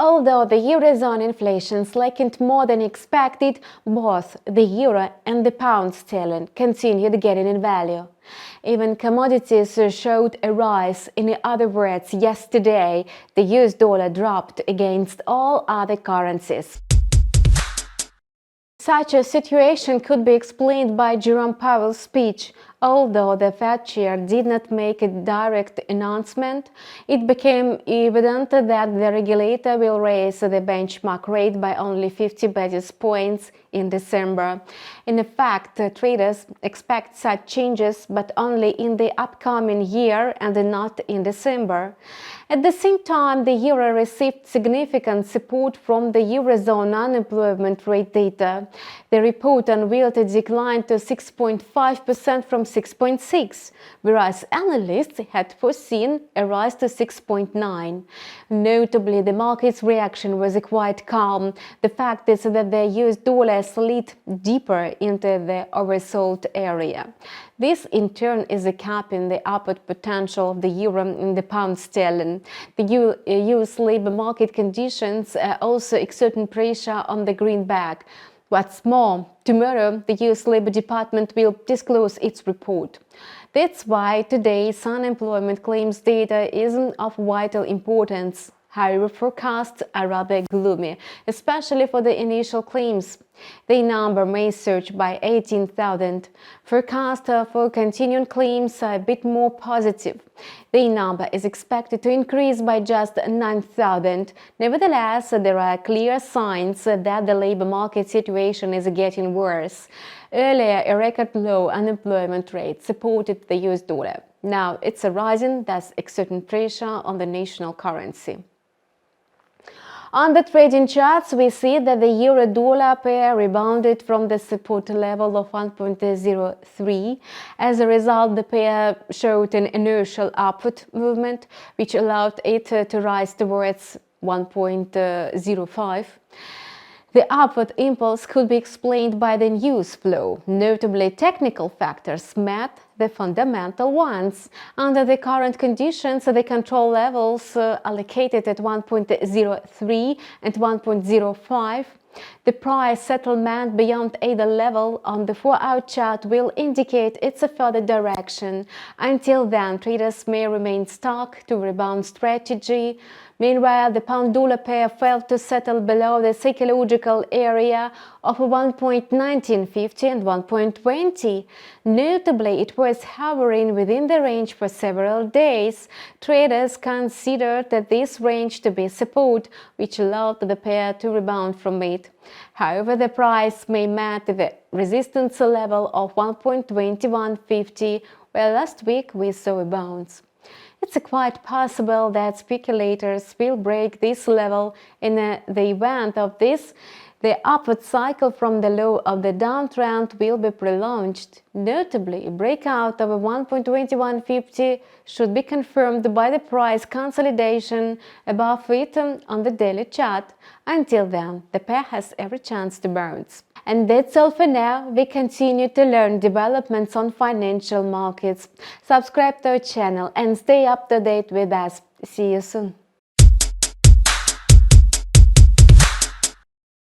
Although the eurozone inflation slackened more than expected, both the euro and the pound sterling continued gaining in value. Even commodities showed a rise. In other words, yesterday, the US dollar dropped against all other currencies. Such a situation could be explained by Jerome Powell's speech. Although the Fed chair did not make a direct announcement, it became evident that the regulator will raise the benchmark rate by only 50 basis points in December. In fact, traders expect such changes, but only in the upcoming year and not in December. At the same time, the euro received significant support from the eurozone unemployment rate data. The report unveiled a decline to 6.5% from 6.6%, whereas analysts had foreseen a rise to 6.9%. Notably, the market's reaction was quite calm. The fact is that the US dollar slid deeper into the oversold area. This, in turn, is capping the upward potential of the euro and the pound sterling. The US labor market conditions also exerting pressure on the greenback. What's more, tomorrow the US Labor Department will disclose its report. That's why today's unemployment claims data isn't of vital importance. However, forecasts are rather gloomy, especially for the initial claims. The number may surge by 18,000. Forecasts for continuing claims are a bit more positive. The number is expected to increase by just 9,000. Nevertheless, there are clear signs that the labor market situation is getting worse. Earlier, a record low unemployment rate supported the US dollar. Now it's rising, thus exerting pressure on the national currency. On the trading charts, we see that the euro-dollar pair rebounded from the support level of 1.03. As a result, the pair showed an inertial upward movement, which allowed it to rise towards 1.05. The upward impulse could be explained by the news flow. Notably, technical factors met the fundamental ones. Under the current conditions, the control levels allocated at 1.03 and 1.05. The price settlement beyond either level on the 4-hour chart will indicate its further direction. Until then, traders may remain stuck to rebound strategy. Meanwhile, the pound-dollar pair failed to settle below the psychological area of 1.1950 and 1.20. Notably, it was hovering within the range for several days. Traders considered this range to be support, which allowed the pair to rebound from it. However, the price may meet the resistance level of 1.2150, where last week we saw a bounce. It's quite possible that speculators will break this level. In the event of this, the upward cycle from the low of the downtrend will be prolonged. Notably, a breakout of 1.2150 should be confirmed by the price consolidation above it on the daily chart. Until then, the pair has every chance to bounce. And that's all for now. We continue to learn developments on financial markets. Subscribe to our channel and stay up to date with us. See you soon.